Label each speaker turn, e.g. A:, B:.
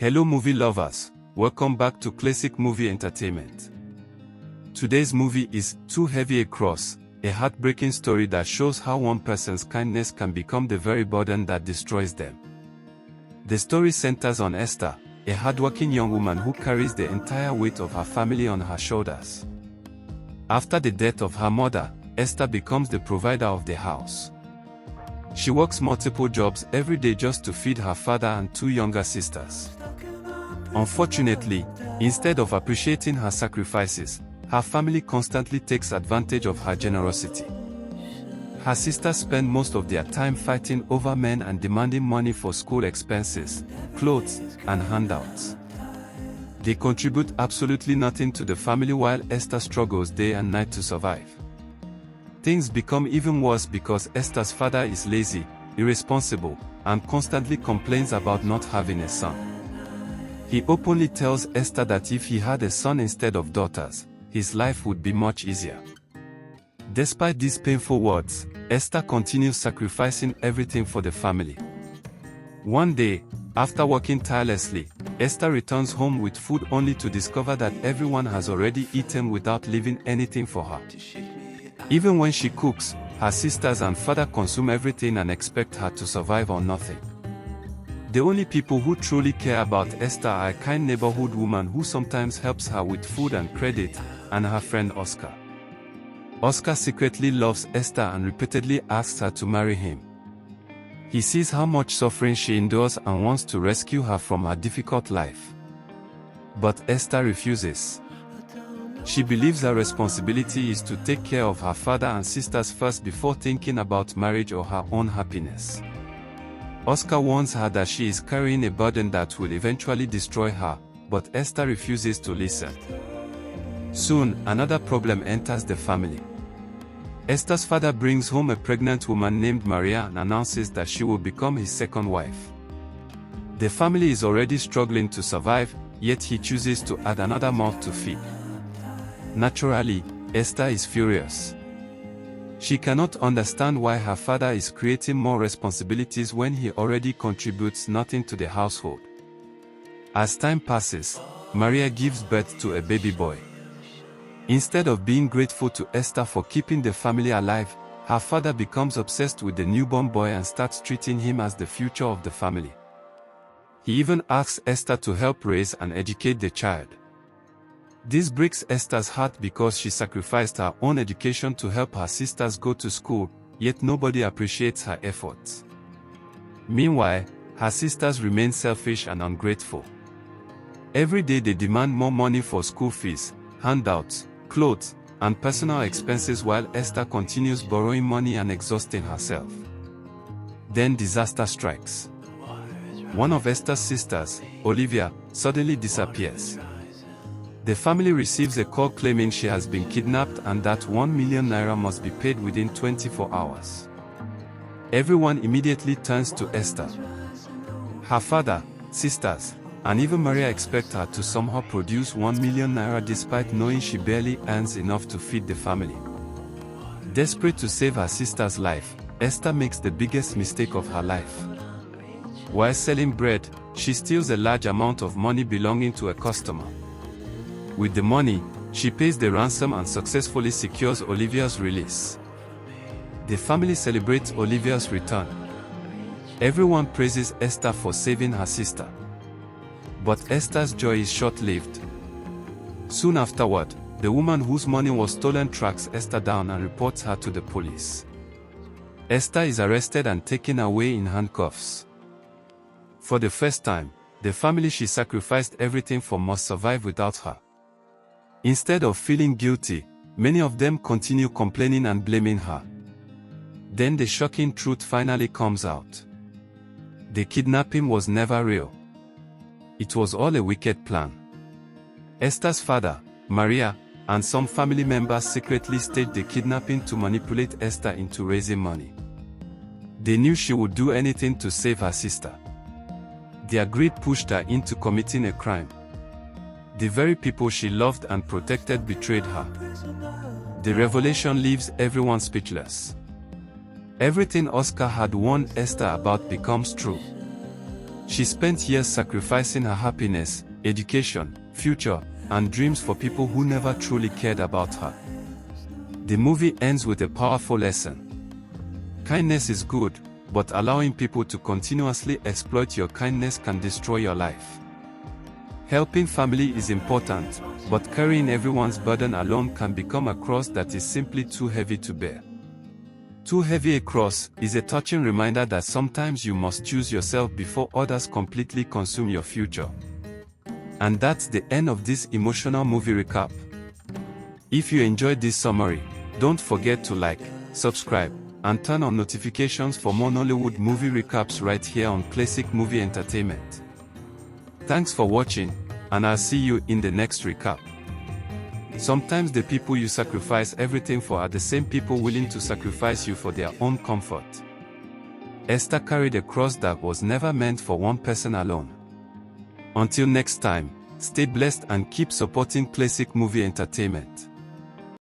A: Hello movie lovers, welcome back to Clasiq Movie Entertainment. Today's movie is Too Heavy a Cross, a heartbreaking story that shows how one person's kindness can become the very burden that destroys them. The story centers on Esther, a hardworking young woman who carries the entire weight of her family on her shoulders. After the death of her mother, Esther becomes the provider of the house. She works multiple jobs every day just to feed her father and two younger sisters. Unfortunately, instead of appreciating her sacrifices, her family constantly takes advantage of her generosity. Her sisters spend most of their time fighting over men and demanding money for school expenses, clothes, and handouts. They contribute absolutely nothing to the family while Esther struggles day and night to survive. Things become even worse because Esther's father is lazy, irresponsible, and constantly complains about not having a son. He openly tells Esther that if he had a son instead of daughters, his life would be much easier. Despite these painful words, Esther continues sacrificing everything for the family. One day, after working tirelessly, Esther returns home with food only to discover that everyone has already eaten without leaving anything for her. Even when she cooks, her sisters and father consume everything and expect her to survive on nothing. The only people who truly care about Esther are a kind neighborhood woman who sometimes helps her with food and credit, and her friend Oscar. Oscar secretly loves Esther and repeatedly asks her to marry him. He sees how much suffering she endures and wants to rescue her from her difficult life. But Esther refuses. She believes her responsibility is to take care of her father and sisters first before thinking about marriage or her own happiness. Oscar warns her that she is carrying a burden that will eventually destroy her, but Esther refuses to listen. Soon, another problem enters the family. Esther's father brings home a pregnant woman named Maria and announces that she will become his second wife. The family is already struggling to survive, yet he chooses to add another mouth to feed. Naturally, Esther is furious. She cannot understand why her father is creating more responsibilities when he already contributes nothing to the household. As time passes, Maria gives birth to a baby boy. Instead of being grateful to Esther for keeping the family alive, her father becomes obsessed with the newborn boy and starts treating him as the future of the family. He even asks Esther to help raise and educate the child. This breaks Esther's heart because she sacrificed her own education to help her sisters go to school, yet nobody appreciates her efforts. Meanwhile, her sisters remain selfish and ungrateful. Every day they demand more money for school fees, handouts, clothes, and personal expenses while Esther continues borrowing money and exhausting herself. Then disaster strikes. One of Esther's sisters, Olivia, suddenly disappears. The family receives a call claiming she has been kidnapped and that 1 million naira must be paid within 24 hours. Everyone immediately turns to Esther. Her father, sisters, and even Maria expect her to somehow produce 1 million naira despite knowing she barely earns enough to feed the family. Desperate to save her sister's life, Esther makes the biggest mistake of her life. While selling bread, she steals a large amount of money belonging to a customer. With the money, she pays the ransom and successfully secures Olivia's release. The family celebrates Olivia's return. Everyone praises Esther for saving her sister. But Esther's joy is short-lived. Soon afterward, the woman whose money was stolen tracks Esther down and reports her to the police. Esther is arrested and taken away in handcuffs. For the first time, the family she sacrificed everything for must survive without her. Instead of feeling guilty, many of them continue complaining and blaming her. Then the shocking truth finally comes out. The kidnapping was never real. It was all a wicked plan. Esther's father, Maria, and some family members secretly staged the kidnapping to manipulate Esther into raising money. They knew she would do anything to save her sister. Their greed pushed her into committing a crime. The very people she loved and protected betrayed her. The revelation leaves everyone speechless. Everything Oscar had warned Esther about becomes true. She spent years sacrificing her happiness, education, future, and dreams for people who never truly cared about her. The movie ends with a powerful lesson. Kindness is good, but allowing people to continuously exploit your kindness can destroy your life. Helping family is important, but carrying everyone's burden alone can become a cross that is simply too heavy to bear. Too heavy a cross is a touching reminder that sometimes you must choose yourself before others completely consume your future. And that's the end of this emotional movie recap. If you enjoyed this summary, don't forget to like, subscribe, and turn on notifications for more Nollywood movie recaps right here on Clasiq Movie Entertainment. Thanks for watching, and I'll see you in the next recap. Sometimes the people you sacrifice everything for are the same people willing to sacrifice you for their own comfort. Esther carried a cross that was never meant for one person alone. Until next time, stay blessed and keep supporting Clasiq Movie Entertainment.